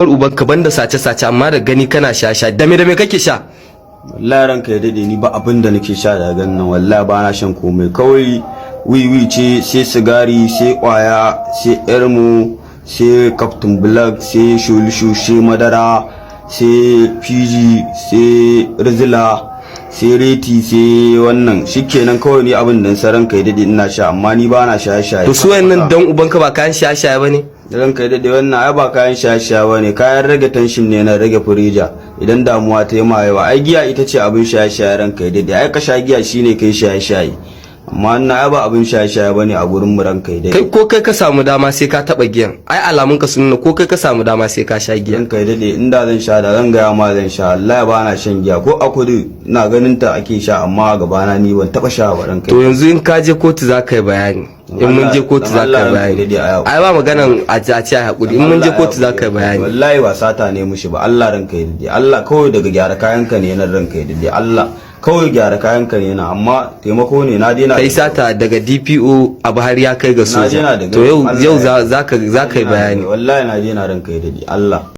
ubanka banda sace-sace amma da gani kana sha da me kake sha? Wallahi ranka ya dade ni ba abin da nake sha daga nan, wallahi ba na shan komai, kawai wiwi ce, sai sigari, sai kwaya, sai ermo, sai Captain Black, sai sholisho, sai madara, sai fiji, sai rizla, sai reti, sai wannan shikenan. Kawai ni abin da san ranka ya dade ina sha, amma ni ba na shaye-shaye. To su wayannan dan ubanka ba kayan shaye-shaye bane? Ranka ya dade wannan ai ba kayan shaye-shaye bane, kayan rage tension ne na rage firija idan damuwa ta yi ma yawa. Ai giya ita ce abin shaye-shaye ranka ya dade, ai ka sha giya shine kai shaye-shaye, amma wannan ai ba abin shaye-shaye bane a gurin mu ranka ya dade. Kai ko kai ka samu dama sai ka taba giyan, ai alamun ka sun nuna ko kai ka samu dama sai ka sha giya. Ranka ya dade inda zan sha da zan gaya ma zan sha, wallahi ba na shan giya, ko a kudu ina ganin ta ake sha amma a gabana ni ban taba sha ba ranka. To yanzu in ka je kotu za ka yi bayani, in mun je kotu za ka yi bayani. Ai ba maganan a ce a hakuri, in mun je kotu za ka yi bayani. Wallahi ba sata ne mushi ba, Allah ranka ya dade, Allah kawai daga gyara kayanka ne nan ranka ya dade, Allah kawai gyara kayanka ne nan, amma taimako ne na daina. Kai sata daga DPO abu har ya kai ga soja, to yau za ka yi bayani. Wallahi na daina ranka ya dade, Allah.